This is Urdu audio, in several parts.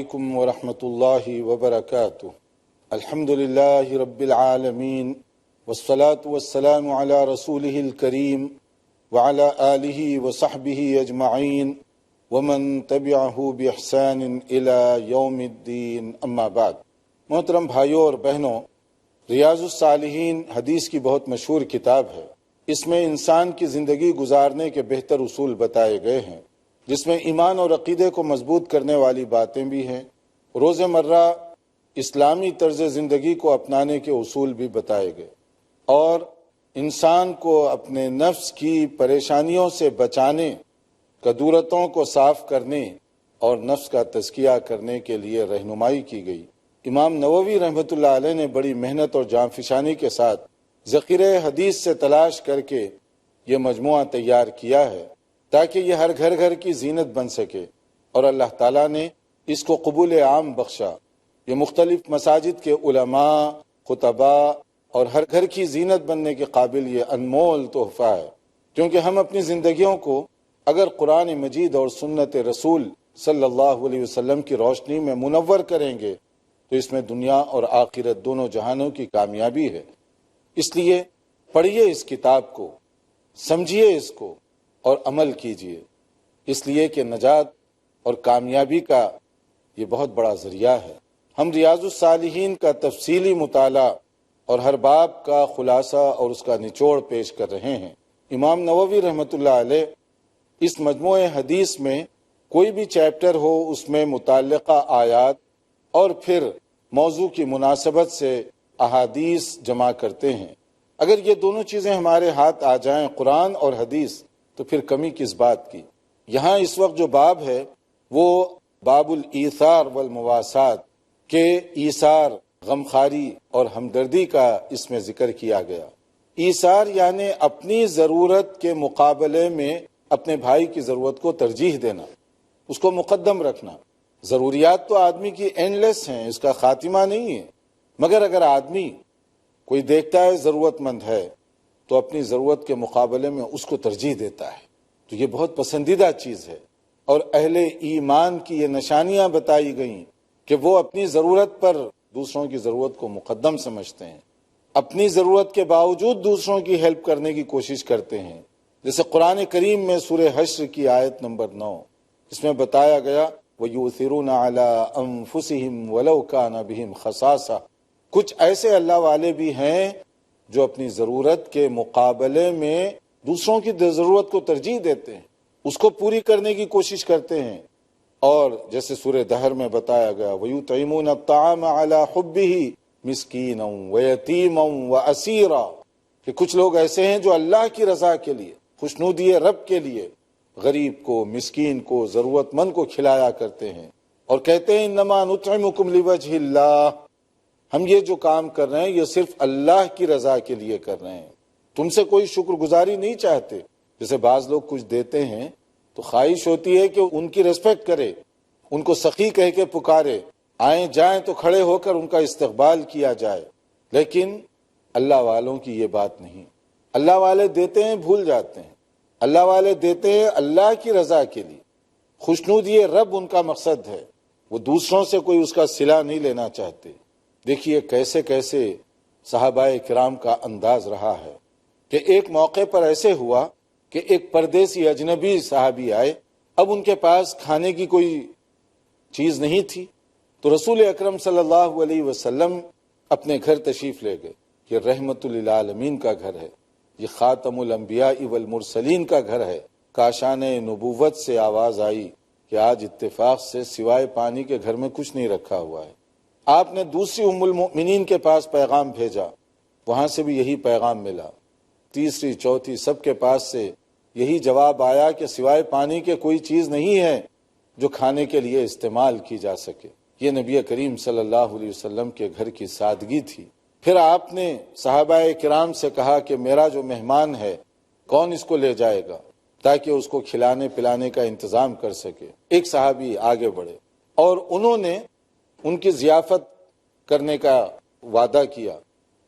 علیکم ورحمۃ اللہ وبرکاتہ۔ الحمد للہ رب العالمین والصلاة والسلام علی رسولہ الکریم وعلی آلہ وصحبہ اجمعین ومن تبعہ بإحسان الی یوم الدین، اما بعد۔ محترم بھائیوں اور بہنوں، ریاض الصالحین حدیث کی بہت مشہور کتاب ہے۔ اس میں انسان کی زندگی گزارنے کے بہتر اصول بتائے گئے ہیں، جس میں ایمان اور عقیدے کو مضبوط کرنے والی باتیں بھی ہیں۔ روز مرہ اسلامی طرز زندگی کو اپنانے کے اصول بھی بتائے گئے، اور انسان کو اپنے نفس کی پریشانیوں سے بچانے، کدورتوں کو صاف کرنے اور نفس کا تزکیہ کرنے کے لیے رہنمائی کی گئی۔ امام نووی رحمۃ اللہ علیہ نے بڑی محنت اور جانفشانی کے ساتھ ذخیرہ حدیث سے تلاش کر کے یہ مجموعہ تیار کیا ہے تاکہ یہ ہر گھر گھر کی زینت بن سکے، اور اللہ تعالیٰ نے اس کو قبول عام بخشا۔ یہ مختلف مساجد کے علماء، خطباء اور ہر گھر کی زینت بننے کے قابل یہ انمول تحفہ ہے، کیونکہ ہم اپنی زندگیوں کو اگر قرآن مجید اور سنت رسول صلی اللہ علیہ وسلم کی روشنی میں منور کریں گے تو اس میں دنیا اور آخرت دونوں جہانوں کی کامیابی ہے۔ اس لیے پڑھیے اس کتاب کو، سمجھیے اس کو اور عمل کیجیے، اس لیے کہ نجات اور کامیابی کا یہ بہت بڑا ذریعہ ہے۔ ہم ریاض الصالحین کا تفصیلی مطالعہ اور ہر باب کا خلاصہ اور اس کا نچوڑ پیش کر رہے ہیں۔ امام نووی رحمۃ اللہ علیہ اس مجموعہ حدیث میں کوئی بھی چیپٹر ہو، اس میں متعلقہ آیات اور پھر موضوع کی مناسبت سے احادیث جمع کرتے ہیں۔ اگر یہ دونوں چیزیں ہمارے ہاتھ آ جائیں، قرآن اور حدیث، تو پھر کمی کس بات کی۔ یہاں اس وقت جو باب ہے وہ باب الایثار والمواسات، کہ ایثار، غمخواری اور ہمدردی کا اس میں ذکر کیا گیا۔ ایثار یعنی اپنی ضرورت کے مقابلے میں اپنے بھائی کی ضرورت کو ترجیح دینا، اس کو مقدم رکھنا۔ ضروریات تو آدمی کی اینڈ لیس ہیں، اس کا خاتمہ نہیں ہے، مگر اگر آدمی کوئی دیکھتا ہے ضرورت مند ہے تو اپنی ضرورت کے مقابلے میں اس کو ترجیح دیتا ہے، تو یہ بہت پسندیدہ چیز ہے۔ اور اہل ایمان کی یہ نشانیاں بتائی گئیں کہ وہ اپنی ضرورت پر دوسروں کی ضرورت کو مقدم سمجھتے ہیں، اپنی ضرورت کے باوجود دوسروں کی ہیلپ کرنے کی کوشش کرتے ہیں۔ جیسے قرآن کریم میں سورہ حشر کی آیت نمبر 9، اس میں بتایا گیا وَيُؤْثِرُونَ عَلَىٰ أَنفُسِهِمْ وَلَوْ كَانَ بِهِمْ خَصَاصَةٌ۔ کچھ ایسے اللہ والے بھی ہیں جو اپنی ضرورت کے مقابلے میں دوسروں کی ضرورت کو ترجیح دیتے ہیں، اس کو پوری کرنے کی کوشش کرتے ہیں۔ اور جیسے سورہ دہر میں بتایا گیا وَيُطْعِمُونَ الطَّعَامَ عَلَىٰ حُبِّهِ مِسْكِينًا وَيَتِيمًا وَأَسِيرًا، کہ کچھ لوگ ایسے ہیں جو اللہ کی رضا کے لیے، خوشنودی رب کے لیے غریب کو، مسکین کو، ضرورت مند کو کھلایا کرتے ہیں، اور کہتے ہیں انما نطعمکم لوجہ اللہ، ہم یہ جو کام کر رہے ہیں یہ صرف اللہ کی رضا کے لیے کر رہے ہیں، تم سے کوئی شکر گزاری نہیں چاہتے۔ جیسے بعض لوگ کچھ دیتے ہیں تو خواہش ہوتی ہے کہ ان کی ریسپیکٹ کرے، ان کو سخی کہہ کے پکارے، آئیں جائیں تو کھڑے ہو کر ان کا استقبال کیا جائے، لیکن اللہ والوں کی یہ بات نہیں۔ اللہ والے دیتے ہیں، بھول جاتے ہیں۔ اللہ والے دیتے ہیں اللہ کی رضا کے لیے، خوشنودی رب ان کا مقصد ہے، وہ دوسروں سے کوئی اس کا صلہ نہیں لینا چاہتے۔ دیکھیے کیسے کیسے صحابہ کرام کا انداز رہا ہے، کہ ایک موقع پر ایسے ہوا کہ ایک پردیسی اجنبی صحابی آئے، اب ان کے پاس کھانے کی کوئی چیز نہیں تھی، تو رسول اکرم صلی اللہ علیہ وسلم اپنے گھر تشریف لے گئے۔ یہ رحمت للعالمین کا گھر ہے، یہ خاتم الانبیاء والمرسلین کا گھر ہے۔ کاشان نبوت سے آواز آئی کہ آج اتفاق سے سوائے پانی کے گھر میں کچھ نہیں رکھا ہوا ہے۔ آپ نے دوسری ام المؤمنین کے پاس پیغام بھیجا، وہاں سے بھی یہی پیغام ملا، تیسری چوتھی سب کے پاس سے یہی جواب آیا کہ سوائے پانی کے کوئی چیز نہیں ہے جو کھانے کے لیے استعمال کی جا سکے۔ یہ نبی کریم صلی اللہ علیہ وسلم کے گھر کی سادگی تھی۔ پھر آپ نے صحابہ کرام سے کہا کہ میرا جو مہمان ہے کون اس کو لے جائے گا تاکہ اس کو کھلانے پلانے کا انتظام کر سکے۔ ایک صحابی آگے بڑھے اور انہوں نے ان کی ضیافت کرنے کا وعدہ کیا۔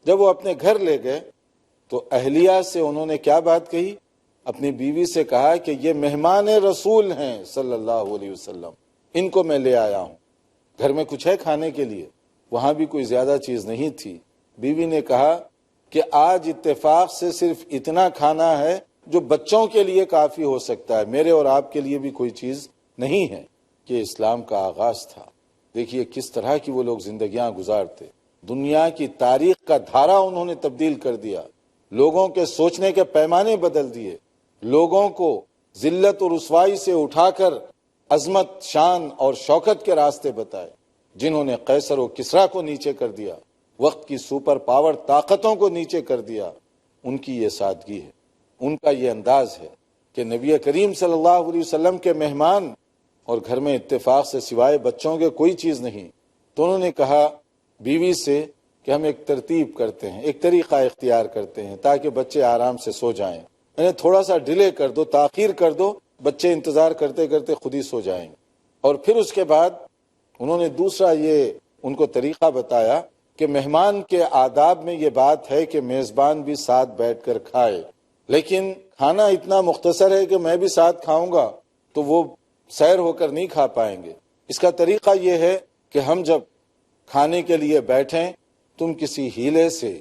جب وہ اپنے گھر لے گئے تو اہلیہ سے انہوں نے کیا بات کہی؟ اپنی بیوی سے کہا کہ یہ مہمان رسول ہیں صلی اللہ علیہ وسلم، ان کو میں لے آیا ہوں۔ گھر میں کچھ ہے کھانے کے لیے؟ وہاں بھی کوئی زیادہ چیز نہیں تھی۔ بیوی نے کہا کہ آج اتفاق سے صرف اتنا کھانا ہے جو بچوں کے لیے کافی ہو سکتا ہے، میرے اور آپ کے لیے بھی کوئی چیز نہیں ہے۔ یہ اسلام کا آغاز تھا۔ دیکھیے کس طرح کی وہ لوگ زندگیاں گزارتے، دنیا کی تاریخ کا دھارا انہوں نے تبدیل کر دیا، لوگوں کے سوچنے کے پیمانے بدل دیے، لوگوں کو ذلت اور رسوائی سے اٹھا کر عظمت، شان اور شوکت کے راستے بتائے، جنہوں نے قیصر و کسریٰ کو نیچے کر دیا، وقت کی سپر پاور طاقتوں کو نیچے کر دیا۔ ان کی یہ سادگی ہے، ان کا یہ انداز ہے کہ نبی کریم صلی اللہ علیہ وسلم کے مہمان اور گھر میں اتفاق سے سوائے بچوں کے کوئی چیز نہیں۔ تو انہوں نے کہا بیوی سے کہ ہم ایک ترتیب کرتے ہیں، ایک طریقہ اختیار کرتے ہیں تاکہ بچے آرام سے سو جائیں، انہیں تھوڑا سا ڈیلے کر دو، تاخیر کر دو، بچے انتظار کرتے کرتے خود ہی سو جائیں گے۔ اور پھر اس کے بعد انہوں نے دوسرا یہ ان کو طریقہ بتایا کہ مہمان کے آداب میں یہ بات ہے کہ میزبان بھی ساتھ بیٹھ کر کھائے، لیکن کھانا اتنا مختصر ہے کہ میں بھی ساتھ کھاؤں گا تو وہ سیر ہو کر نہیں کھا پائیں گے۔ اس کا طریقہ یہ ہے کہ ہم جب کھانے کے لیے بیٹھیں تم کسی ہیلے سے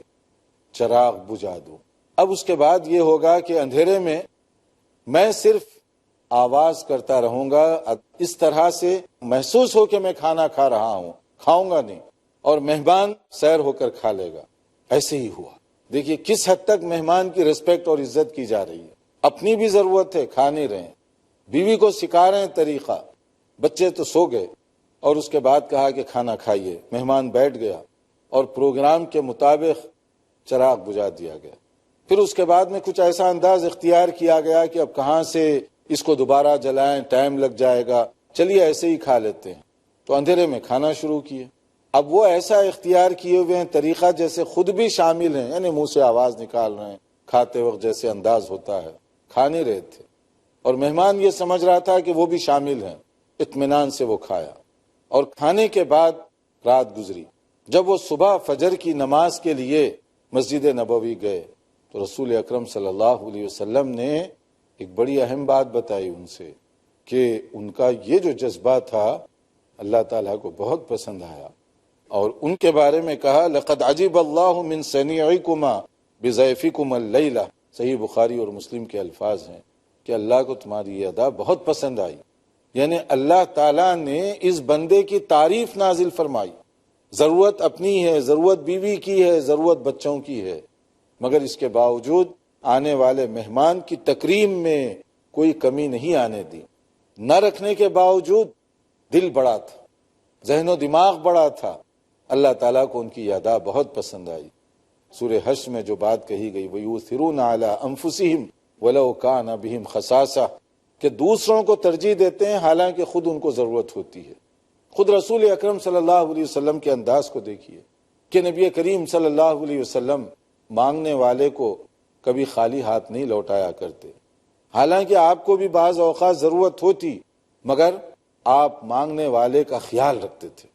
چراغ بجھا دو۔ اب اس کے بعد یہ ہوگا کہ اندھیرے میں میں صرف آواز کرتا رہوں گا، اس طرح سے محسوس ہو کہ میں کھانا کھا رہا ہوں، کھاؤں گا نہیں، اور مہمان سیر ہو کر کھا لے گا۔ ایسے ہی ہوا۔ دیکھیے کس حد تک مہمان کی رسپیکٹ اور عزت کی جا رہی ہے۔ اپنی بھی ضرورت ہے، کھا نہیں رہے، بیوی کو سکھا رہے ہیں طریقہ۔ بچے تو سو گئے اور اس کے بعد کہا کہ کھانا کھائیے، مہمان بیٹھ گیا اور پروگرام کے مطابق چراغ بجھا دیا گیا۔ پھر اس کے بعد میں کچھ ایسا انداز اختیار کیا گیا کہ اب کہاں سے اس کو دوبارہ جلائیں، ٹائم لگ جائے گا، چلیے ایسے ہی کھا لیتے ہیں۔ تو اندھیرے میں کھانا شروع کیے۔ اب وہ ایسا اختیار کیے ہوئے ہیں طریقہ جیسے خود بھی شامل ہیں، یعنی منہ سے آواز نکال رہے ہیں کھاتے وقت جیسے انداز ہوتا ہے، کھا نہیں رہے تھے، اور مہمان یہ سمجھ رہا تھا کہ وہ بھی شامل ہیں۔ اطمینان سے وہ کھایا، اور کھانے کے بعد رات گزری۔ جب وہ صبح فجر کی نماز کے لیے مسجد نبوی گئے تو رسول اکرم صلی اللہ علیہ وسلم نے ایک بڑی اہم بات بتائی ان سے کہ ان کا یہ جو جذبہ تھا اللہ تعالیٰ کو بہت پسند آیا، اور ان کے بارے میں کہا لقد عجب اللہ من صنیعکما بضیفکما اللیلہ۔ صحیح بخاری اور مسلم کے الفاظ ہیں کہ اللہ کو تمہاری یہ ادا بہت پسند آئی، یعنی اللہ تعالیٰ نے اس بندے کی تعریف نازل فرمائی۔ ضرورت اپنی ہے، ضرورت بیوی کی ہے، ضرورت بچوں کی ہے، مگر اس کے باوجود آنے والے مہمان کی تکریم میں کوئی کمی نہیں آنے دی۔ نہ رکھنے کے باوجود دل بڑا تھا، ذہن و دماغ بڑا تھا۔ اللہ تعالیٰ کو ان کی یہ ادا بہت پسند آئی۔ سورہ حشر میں جو بات کہی گئی وَيُؤْثِرُونَ عَلَىٰ أَنفُسِهِمْ وَلَوْ كَانَ بِهِمْ خَصَاصَةٌ، کہ دوسروں کو ترجیح دیتے ہیں حالانکہ خود ان کو ضرورت ہوتی ہے۔ خود رسول اکرم صلی اللہ علیہ وسلم کے انداز کو دیکھیے کہ نبی کریم صلی اللہ علیہ وسلم مانگنے والے کو کبھی خالی ہاتھ نہیں لوٹایا کرتے، حالانکہ آپ کو بھی بعض اوقات ضرورت ہوتی، مگر آپ مانگنے والے کا خیال رکھتے تھے۔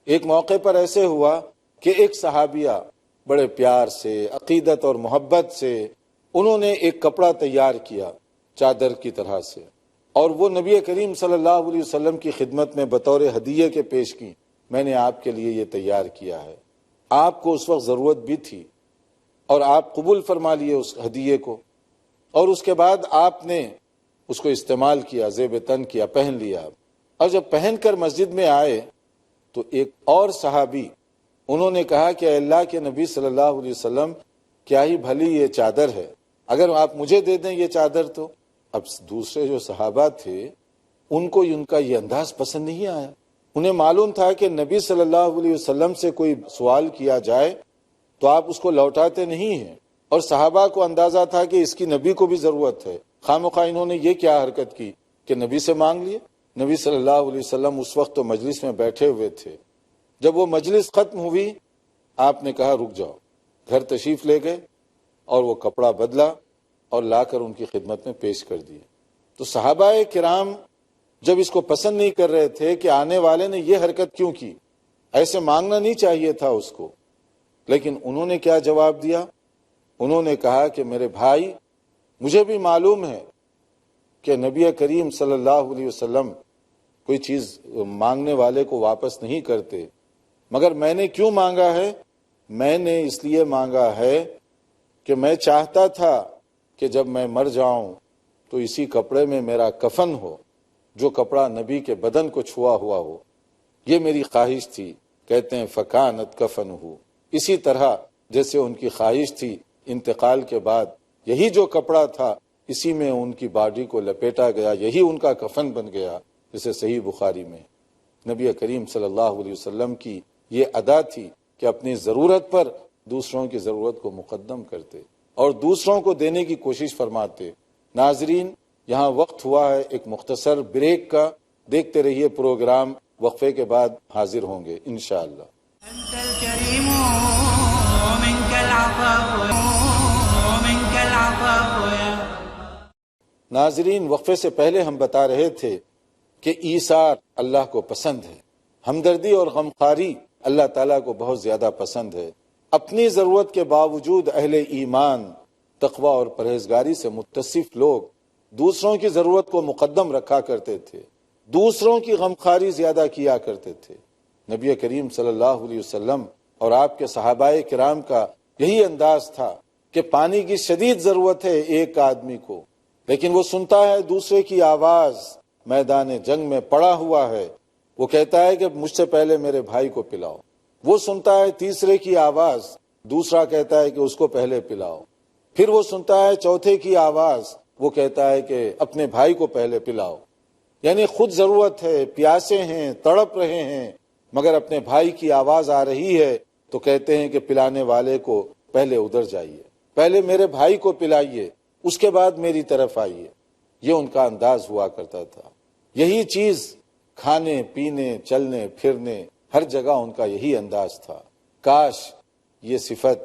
ایک موقع پر ایسے ہوا کہ ایک صحابیہ بڑے پیار سے، عقیدت اور محبت سے انہوں نے ایک کپڑا تیار کیا چادر کی طرح سے، اور وہ نبی کریم صلی اللہ علیہ وسلم کی خدمت میں بطور ہدیے کے پیش کی۔ میں نے آپ کے لیے یہ تیار کیا ہے۔ آپ کو اس وقت ضرورت بھی تھی اور آپ قبول فرما لیے اس ہدیے کو، اور اس کے بعد آپ نے اس کو استعمال کیا، زیب تن کیا، پہن لیا۔ اور جب پہن کر مسجد میں آئے تو ایک اور صحابی انہوں نے کہا کہ اے اللہ کے نبی صلی اللہ علیہ وسلم، کیا ہی بھلی یہ چادر ہے، اگر آپ مجھے دے دیں یہ چادر تو۔ اب دوسرے جو صحابہ تھے ان کو ان کا یہ انداز پسند نہیں آیا۔ انہیں معلوم تھا کہ نبی صلی اللہ علیہ وسلم سے کوئی سوال کیا جائے تو آپ اس کو لوٹاتے نہیں ہیں، اور صحابہ کو اندازہ تھا کہ اس کی نبی کو بھی ضرورت ہے۔ خامخواہ انہوں نے یہ کیا حرکت کی کہ نبی سے مانگ لیے۔ نبی صلی اللہ علیہ وسلم اس وقت تو مجلس میں بیٹھے ہوئے تھے۔ جب وہ مجلس ختم ہوئی آپ نے کہا رک جاؤ، گھر تشریف لے گئے اور وہ کپڑا بدلا اور لا کر ان کی خدمت میں پیش کر دیے۔ تو صحابہ کرام جب اس کو پسند نہیں کر رہے تھے کہ آنے والے نے یہ حرکت کیوں کی، ایسے مانگنا نہیں چاہیے تھا اس کو، لیکن انہوں نے کیا جواب دیا؟ انہوں نے کہا کہ میرے بھائی، مجھے بھی معلوم ہے کہ نبی کریم صلی اللہ علیہ وسلم کوئی چیز مانگنے والے کو واپس نہیں کرتے، مگر میں نے کیوں مانگا ہے؟ میں نے اس لیے مانگا ہے کہ میں چاہتا تھا کہ جب میں مر جاؤں تو اسی کپڑے میں میرا کفن ہو، جو کپڑا نبی کے بدن کو چھوا ہوا ہو، یہ میری خواہش تھی۔ کہتے ہیں فکانت کفن ہو، اسی طرح جیسے ان کی خواہش تھی انتقال کے بعد یہی جو کپڑا تھا اسی میں ان کی باڈی کو لپیٹا گیا، یہی ان کا کفن بن گیا۔ جیسے صحیح بخاری میں نبی کریم صلی اللہ علیہ وسلم کی یہ ادا تھی کہ اپنی ضرورت پر دوسروں کی ضرورت کو مقدم کرتے اور دوسروں کو دینے کی کوشش فرماتے۔ ناظرین، یہاں وقت ہوا ہے ایک مختصر بریک کا، دیکھتے رہیے پروگرام، وقفے کے بعد حاضر ہوں گے انشاءاللہ۔ أنت الكريم ومنك العفو ومنك العفو يا ناظرین، وقفے سے پہلے ہم بتا رہے تھے کہ ایثار اللہ کو پسند ہے، ہمدردی اور غمخواری اللہ تعالیٰ کو بہت زیادہ پسند ہے۔ اپنی ضرورت کے باوجود اہل ایمان، تقوی اور پرہیزگاری سے متصف لوگ دوسروں کی ضرورت کو مقدم رکھا کرتے تھے، دوسروں کی غمخواری زیادہ کیا کرتے تھے۔ نبی کریم صلی اللہ علیہ وسلم اور آپ کے صحابہ کرام کا یہی انداز تھا کہ پانی کی شدید ضرورت ہے ایک آدمی کو، لیکن وہ سنتا ہے دوسرے کی آواز، میدان جنگ میں پڑا ہوا ہے، وہ کہتا ہے کہ مجھ سے پہلے میرے بھائی کو پلاؤ۔ وہ سنتا ہے تیسرے کی آواز، دوسرا کہتا ہے کہ اس کو پہلے پلاؤ۔ پھر وہ سنتا ہے چوتھے کی آواز، وہ کہتا ہے کہ اپنے بھائی کو پہلے پلاؤ۔ یعنی خود ضرورت ہے، پیاسے ہیں، تڑپ رہے ہیں، مگر اپنے بھائی کی آواز آ رہی ہے تو کہتے ہیں کہ پلانے والے کو پہلے ادھر جائیے، پہلے میرے بھائی کو پلائیے، اس کے بعد میری طرف آئیے۔ یہ ان کا انداز ہوا کرتا تھا۔ یہی چیز کھانے پینے چلنے پھرنے ہر جگہ ان کا یہی انداز تھا۔ کاش یہ صفت،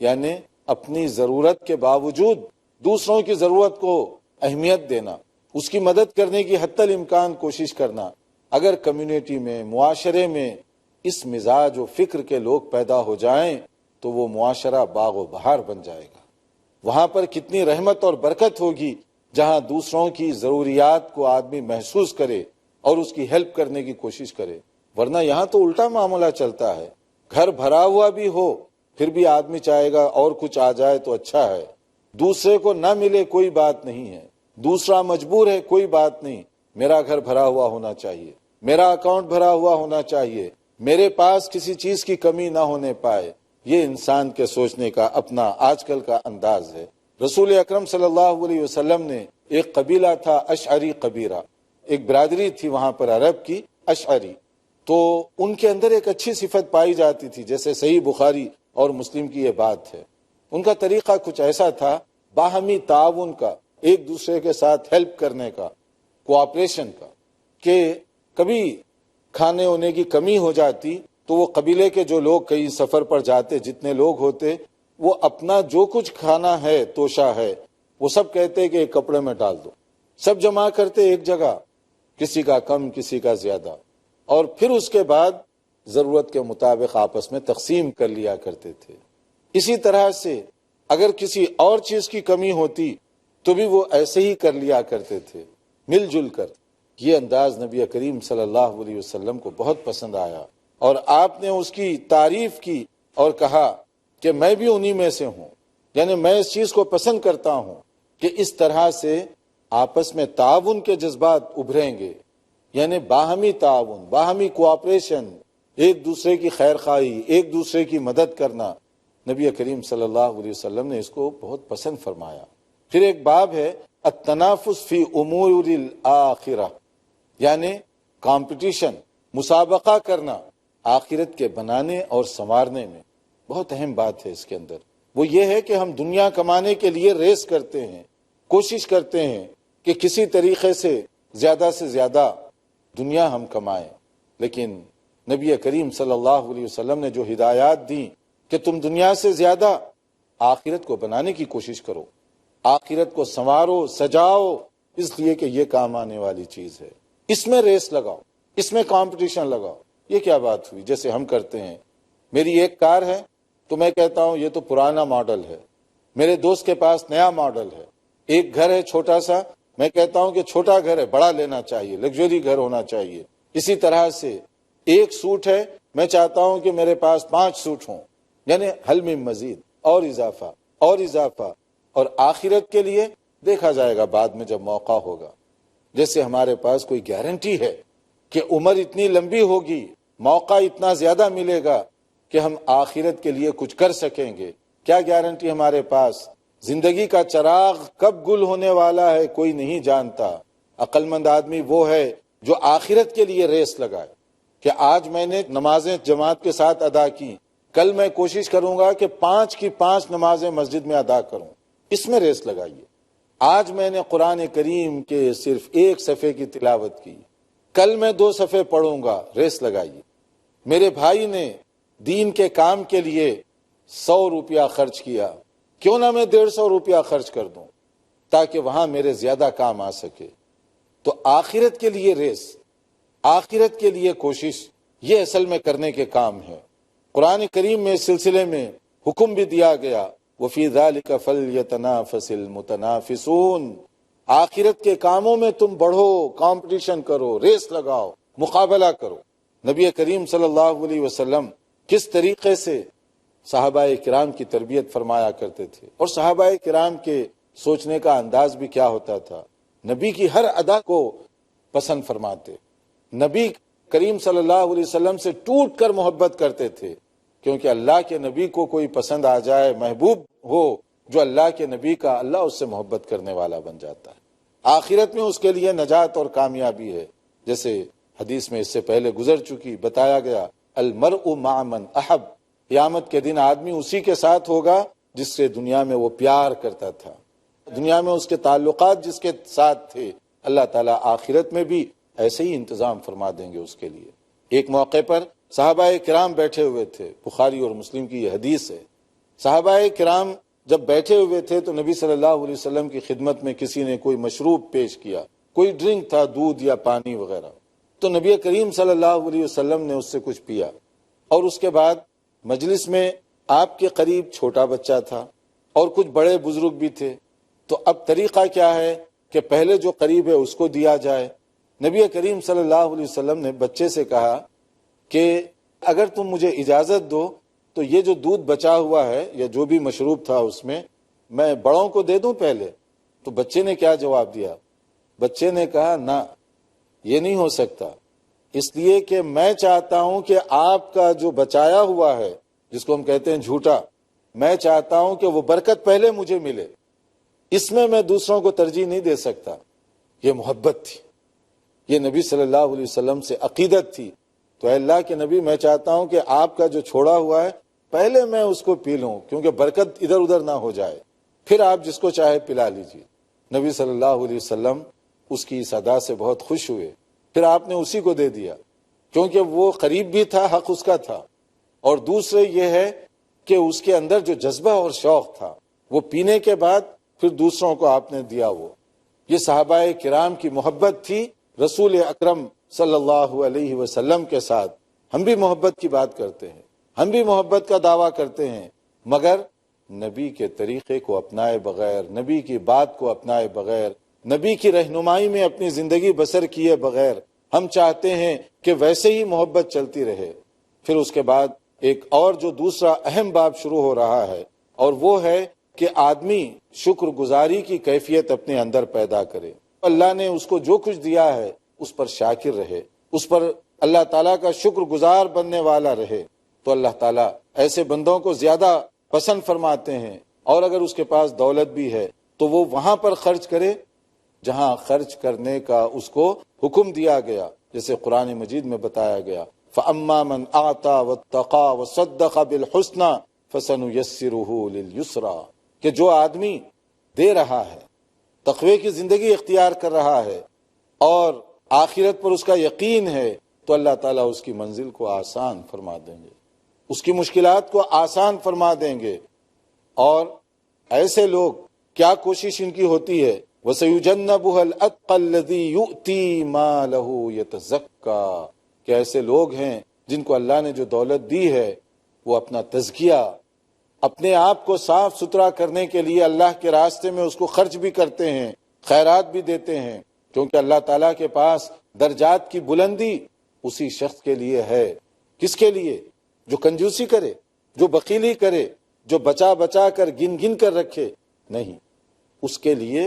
یعنی اپنی ضرورت کے باوجود دوسروں کی ضرورت کو اہمیت دینا، اس کی مدد کرنے کی حتی الامکان کوشش کرنا، اگر کمیونٹی میں، معاشرے میں اس مزاج و فکر کے لوگ پیدا ہو جائیں تو وہ معاشرہ باغ و بہار بن جائے گا۔ وہاں پر کتنی رحمت اور برکت ہوگی جہاں دوسروں کی ضروریات کو آدمی محسوس کرے اور اس کی ہیلپ کرنے کی کوشش کرے، ورنہ یہاں تو الٹا معاملہ چلتا ہے۔ گھر بھرا ہوا بھی ہو پھر بھی آدمی چاہے گا اور کچھ آ جائے تو اچھا ہے، دوسرے کو نہ ملے کوئی بات نہیں ہے، دوسرا مجبور ہے کوئی بات نہیں، میرا گھر بھرا ہوا ہونا چاہیے، میرا اکاؤنٹ بھرا ہوا ہونا چاہیے، میرے پاس کسی چیز کی کمی نہ ہونے پائے۔ یہ انسان کے سوچنے کا اپنا آج کل کا انداز ہے۔ رسول اکرم صلی اللہ علیہ وسلم نے، ایک قبیلہ تھا اشعری قبیلہ، ایک برادری تھی وہاں پر عرب کی، اشعری، تو ان کے اندر ایک اچھی صفت پائی جاتی تھی، جیسے صحیح بخاری اور مسلم کی یہ بات ہے۔ ان کا طریقہ کچھ ایسا تھا، باہمی تعاون کا، ایک دوسرے کے ساتھ ہیلپ کرنے کا، کوآپریشن کا، کہ کبھی کھانے ہونے کی کمی ہو جاتی تو وہ قبیلے کے جو لوگ کئی سفر پر جاتے، جتنے لوگ ہوتے، وہ اپنا جو کچھ کھانا ہے، توشہ ہے، وہ سب کہتے کہ ایک کپڑے میں ڈال دو، سب جمع کرتے ایک جگہ، کسی کا کم کسی کا زیادہ، اور پھر اس کے بعد ضرورت کے مطابق آپس میں تقسیم کر لیا کرتے تھے۔ اسی طرح سے اگر کسی اور چیز کی کمی ہوتی تو بھی وہ ایسے ہی کر لیا کرتے تھے، مل جل کر۔ یہ انداز نبی کریم صلی اللہ علیہ وسلم کو بہت پسند آیا اور آپ نے اس کی تعریف کی اور کہا کہ میں بھی انہی میں سے ہوں، یعنی میں اس چیز کو پسند کرتا ہوں کہ اس طرح سے آپس میں تعاون کے جذبات ابھریں گے، یعنی باہمی تعاون، باہمی کوآپریشن، ایک دوسرے کی خیر خواہی، ایک دوسرے کی مدد کرنا۔ نبی کریم صلی اللہ علیہ وسلم نے اس کو بہت پسند فرمایا۔ پھر ایک باب ہے التنافس فی امور الآخرہ، یعنی کمپٹیشن، مسابقہ کرنا آخرت کے بنانے اور سنوارنے میں۔ بہت اہم بات ہے اس کے اندر، وہ یہ ہے کہ ہم دنیا کمانے کے لیے ریس کرتے ہیں، کوشش کرتے ہیں کہ کسی طریقے سے زیادہ دنیا ہم کمائیں، لیکن نبی کریم صلی اللہ علیہ وسلم نے جو ہدایات دی کہ تم دنیا سے زیادہ آخرت کو بنانے کی کوشش کرو، آخرت کو سنوارو، سجاؤ، اس لیے کہ یہ کام آنے والی چیز ہے، اس میں ریس لگاؤ، اس میں کمپٹیشن لگاؤ۔ یہ کیا بات ہوئی؟ جیسے ہم کرتے ہیں، میری ایک کار ہے تو میں کہتا ہوں یہ تو پرانا ماڈل ہے، میرے دوست کے پاس نیا ماڈل ہے، ایک گھر ہے چھوٹا سا میں کہتا ہوں کہ چھوٹا گھر ہے، بڑا لینا چاہیے، لگژری گھر ہونا چاہیے۔ اسی طرح سے ایک سوٹ ہے، میں چاہتا ہوں کہ میرے پاس 5 سوٹ ہوں، یعنی حل میں مزید اور اضافہ اور اضافہ۔ اور آخرت کے لیے دیکھا جائے گا بعد میں جب موقع ہوگا۔ جیسے ہمارے پاس کوئی گارنٹی ہے کہ عمر اتنی لمبی ہوگی، موقع اتنا زیادہ ملے گا کہ ہم آخرت کے لیے کچھ کر سکیں گے، کیا گارنٹی ہمارے پاس؟ زندگی کا چراغ کب گل ہونے والا ہے کوئی نہیں جانتا۔ عقل مند آدمی وہ ہے جو آخرت کے لیے ریس لگائے کہ آج میں نے نمازیں جماعت کے ساتھ ادا کی، کل میں کوشش کروں گا کہ 5 کی 5 نمازیں مسجد میں ادا کروں، اس میں ریس لگائیے۔ آج میں نے قرآن کریم کے صرف 1 صفحے کی تلاوت کی، کل میں 2 صفحے پڑھوں گا، ریس لگائیے۔ میرے بھائی نے دین کے کام کے لیے 100 روپیہ خرچ کیا، کیوں نہ میں 150 روپیہ خرچ کر دوں تاکہ وہاں میرے زیادہ کام آ سکے۔ تو آخرت کے لیے ریس، آخرت کے لیے کوشش، یہ اصل میں کرنے کے کام ہے۔ قرآن کریم میں اس سلسلے میں حکم بھی دیا گیا، وَفِي ذَلِكَ فَلْيَتَنَافَسِ الْمُتَنَافِسُونَ، آخرت کے کاموں میں تم بڑھو، کمپٹیشن کرو، ریس لگاؤ، مقابلہ کرو۔ نبی کریم صلی اللہ علیہ وسلم کس طریقے سے صحابہ کرام کی تربیت فرمایا کرتے تھے، اور صحابہ کرام کے سوچنے کا انداز بھی کیا ہوتا تھا۔ نبی کی ہر ادا کو پسند فرماتے، نبی کریم صلی اللہ علیہ وسلم سے ٹوٹ کر محبت کرتے تھے، کیونکہ اللہ کے نبی کو کوئی پسند آ جائے، محبوب ہو جو اللہ کے نبی کا، اللہ اس سے محبت کرنے والا بن جاتا ہے۔ آخرت میں اس کے لیے نجات اور کامیابی ہے، جیسے حدیث میں اس سے پہلے گزر چکی، بتایا گیا المرء مع من احب، قیامت کے دن آدمی اسی کے ساتھ ہوگا جس سے دنیا میں وہ پیار کرتا تھا، دنیا میں اس کے تعلقات جس کے ساتھ تھے، اللہ تعالیٰ آخرت میں بھی ایسے ہی انتظام فرما دیں گے اس کے لیے۔ ایک موقع پر صحابہ کرام بیٹھے ہوئے تھے، بخاری اور مسلم کی یہ حدیث ہے۔ صحابہ کرام جب بیٹھے ہوئے تھے تو نبی صلی اللہ علیہ وسلم کی خدمت میں کسی نے کوئی مشروب پیش کیا، کوئی ڈرنک تھا، دودھ یا پانی وغیرہ، تو نبی کریم صلی اللہ علیہ وسلم نے اس سے کچھ پیا، اور اس کے بعد مجلس میں آپ کے قریب چھوٹا بچہ تھا اور کچھ بڑے بزرگ بھی تھے، تو اب طریقہ کیا ہے کہ پہلے جو قریب ہے اس کو دیا جائے۔ نبی کریم صلی اللہ علیہ وسلم نے بچے سے کہا کہ اگر تم مجھے اجازت دو تو یہ جو دودھ بچا ہوا ہے یا جو بھی مشروب تھا اس میں بڑوں کو دے دوں پہلے؟ تو بچے نے کیا جواب دیا؟ بچے نے کہا نہ، یہ نہیں ہو سکتا، اس لیے کہ میں چاہتا ہوں کہ آپ کا جو بچایا ہوا ہے، جس کو ہم کہتے ہیں جھوٹا، میں چاہتا ہوں کہ وہ برکت پہلے مجھے ملے، اس میں دوسروں کو ترجیح نہیں دے سکتا۔ یہ محبت تھی، یہ نبی صلی اللہ علیہ وسلم سے عقیدت تھی۔ تو اے اللہ کے نبی، میں چاہتا ہوں کہ آپ کا جو چھوڑا ہوا ہے پہلے میں اس کو پی لوں، کیونکہ برکت ادھر ادھر نہ ہو جائے، پھر آپ جس کو چاہے پلا لیجیے۔ نبی صلی اللہ علیہ وسلم اس کی اس ادا سے بہت خوش ہوئے، پھر آپ نے اسی کو دے دیا، کیونکہ وہ قریب بھی تھا، حق اس کا تھا، اور دوسرے یہ ہے کہ اس کے اندر جو جذبہ اور شوق تھا وہ پینے کے بعد پھر دوسروں کو آپ نے دیا۔ وہ یہ صحابہ کرام کی محبت تھی رسول اکرم صلی اللہ علیہ وسلم کے ساتھ۔ ہم بھی محبت کی بات کرتے ہیں، ہم بھی محبت کا دعویٰ کرتے ہیں، مگر نبی کے طریقے کو اپنائے بغیر، نبی کی بات کو اپنائے بغیر، نبی کی رہنمائی میں اپنی زندگی بسر کیے بغیر ہم چاہتے ہیں کہ ویسے ہی محبت چلتی رہے۔ پھر اس کے بعد ایک اور جو دوسرا اہم باب شروع ہو رہا ہے، اور وہ ہے کہ آدمی شکر گزاری کی کیفیت اپنے اندر پیدا کرے۔ اللہ نے اس کو جو کچھ دیا ہے اس پر شاکر رہے، اس پر اللہ تعالیٰ کا شکر گزار بننے والا رہے، تو اللہ تعالیٰ ایسے بندوں کو زیادہ پسند فرماتے ہیں۔ اور اگر اس کے پاس دولت بھی ہے تو وہ وہاں پر خرچ کرے جہاں خرچ کرنے کا اس کو حکم دیا گیا، جیسے قرآن مجید میں بتایا گیا فَأَمَّا مَنْ أَعْطَى وَاتَّقَى وَصَدَّقَ بِالْحُسْنَى فَسَنُيَسِّرُهُ لِلْيُسْرَى، کہ جو آدمی دے رہا ہے، تقوی کی زندگی اختیار کر رہا ہے اور آخرت پر اس کا یقین ہے، تو اللہ تعالیٰ اس کی منزل کو آسان فرما دیں گے، اس کی مشکلات کو آسان فرما دیں گے۔ اور ایسے لوگ کیا کوشش ان کی ہوتی ہے، وَسَيُجَنَّبُهَا الْأَتْقَى الَّذِي يُؤْتِي مَالَهُ يَتَزَكَّى، کہ ایسے لوگ ہیں جن کو اللہ نے جو دولت دی ہے وہ اپنا تزکیہ، اپنے آپ کو صاف ستھرا کرنے کے لیے اللہ کے راستے میں اس کو خرچ بھی کرتے ہیں، خیرات بھی دیتے ہیں، کیونکہ اللہ تعالیٰ کے پاس درجات کی بلندی اسی شخص کے لیے ہے۔ کس کے لیے؟ جو کنجوسی کرے، جو بخیلی کرے، جو بچا بچا کر گن گن کر رکھے، نہیں، اس کے لیے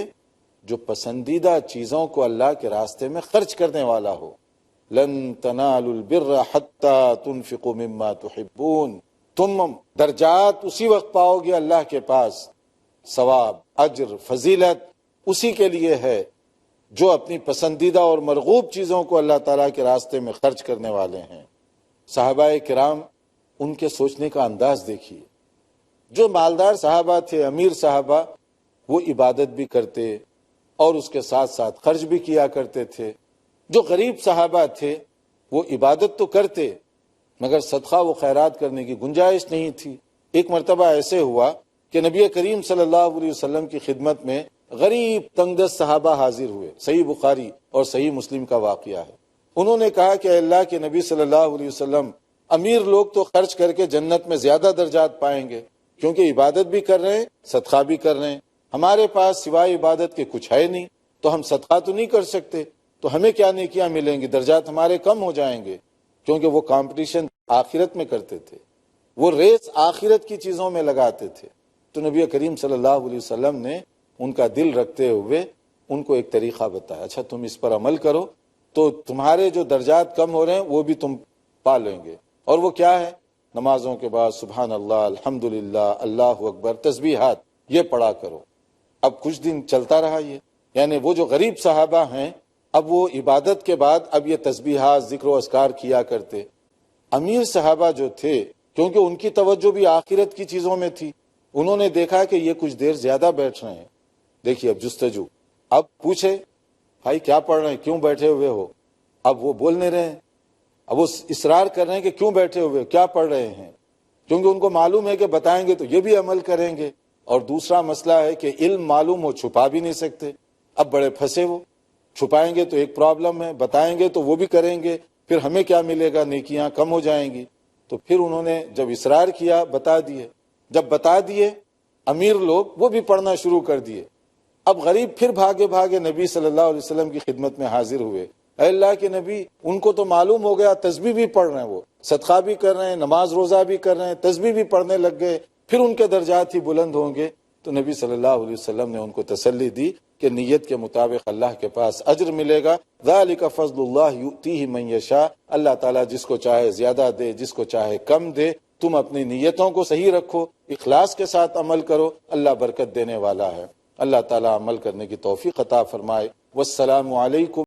جو پسندیدہ چیزوں کو اللہ کے راستے میں خرچ کرنے والا ہو۔ لن تنالوا البر حتى تنفقوا مما تحبون، تم درجات اسی وقت پاؤ گے اللہ کے پاس، ثواب، اجر، فضیلت اسی کے لیے ہے جو اپنی پسندیدہ اور مرغوب چیزوں کو اللہ تعالیٰ کے راستے میں خرچ کرنے والے ہیں۔ صحابہ کرام، ان کے سوچنے کا انداز دیکھیے۔ جو مالدار صحابہ تھے، امیر صحابہ، وہ عبادت بھی کرتے اور اس کے ساتھ ساتھ خرچ بھی کیا کرتے تھے۔ جو غریب صحابہ تھے وہ عبادت تو کرتے مگر صدقہ و خیرات کرنے کی گنجائش نہیں تھی۔ ایک مرتبہ ایسے ہوا کہ نبی کریم صلی اللہ علیہ وسلم کی خدمت میں غریب تنگ دست صحابہ حاضر ہوئے۔ صحیح بخاری اور صحیح مسلم کا واقعہ ہے۔ انہوں نے کہا کہ اللہ کے نبی صلی اللہ علیہ وسلم، امیر لوگ تو خرچ کر کے جنت میں زیادہ درجات پائیں گے کیونکہ عبادت بھی کر رہے ہیں، صدقہ بھی کر رہے ہیں۔ ہمارے پاس سوائے عبادت کے کچھ ہے نہیں، تو ہم صدقہ تو نہیں کر سکتے، تو ہمیں کیا نیکیاں ملیں گی؟ درجات ہمارے کم ہو جائیں گے، کیونکہ وہ کمپٹیشن آخرت میں کرتے تھے، وہ ریس آخرت کی چیزوں میں لگاتے تھے۔ تو نبی کریم صلی اللہ علیہ وسلم نے ان کا دل رکھتے ہوئے ان کو ایک طریقہ بتایا، اچھا تم اس پر عمل کرو تو تمہارے جو درجات کم ہو رہے ہیں وہ بھی تم پا لیں گے۔ اور وہ کیا ہے؟ نمازوں کے بعد سبحان اللہ، الحمدللہ، اللہ اکبر، تسبیحات، یہ پڑھا کرو۔ اب کچھ دن چلتا رہا یہ، یعنی وہ جو غریب صحابہ ہیں اب وہ عبادت کے بعد اب یہ تسبیحات، ذکر و اذکار کیا کرتے۔ امیر صحابہ جو تھے، کیونکہ ان کی توجہ بھی آخرت کی چیزوں میں تھی، انہوں نے دیکھا کہ یہ کچھ دیر زیادہ بیٹھ رہے ہیں۔ دیکھیے اب جستجو، اب پوچھے بھائی کیا پڑھ رہے ہیں، کیوں بیٹھے ہوئے ہو؟ اب وہ بول نہیں رہے ہیں، اب وہ اصرار کر رہے ہیں کہ کیوں بیٹھے ہوئے، کیا پڑھ رہے ہیں، کیونکہ ان کو معلوم ہے کہ بتائیں گے تو یہ بھی عمل کریں گے۔ اور دوسرا مسئلہ ہے کہ علم معلوم ہو، چھپا بھی نہیں سکتے، اب بڑے پھنسے وہ، چھپائیں گے تو ایک پرابلم ہے، بتائیں گے تو وہ بھی کریں گے، پھر ہمیں کیا ملے گا؟ نیکیاں کم ہو جائیں گی۔ تو پھر انہوں نے جب اصرار کیا، بتا دیے۔ جب بتا دیے، امیر لوگ وہ بھی پڑھنا شروع کر دیے۔ اب غریب پھر بھاگے بھاگے نبی صلی اللہ علیہ وسلم کی خدمت میں حاضر ہوئے۔ اے اللہ کے نبی، ان کو تو معلوم ہو گیا، تسبیح بھی پڑھ رہے ہیں، وہ صدقہ بھی کر رہے ہیں، نماز روزہ بھی کر رہے ہیں، تسبیح بھی پڑھنے لگ گئے، پھر ان کے درجات ہی بلند ہوں گے۔ تو نبی صلی اللہ علیہ وسلم نے ان کو تسلی دی کہ نیت کے مطابق اللہ کے پاس اجر ملے گا۔ ذالک فضل اللہ یؤتیہ من یشاء، اللہ تعالیٰ جس کو چاہے زیادہ دے، جس کو چاہے کم دے۔ تم اپنی نیتوں کو صحیح رکھو، اخلاص کے ساتھ عمل کرو، اللہ برکت دینے والا ہے۔ اللہ تعالیٰ عمل کرنے کی توفیق عطا فرمائے۔ والسلام علیکم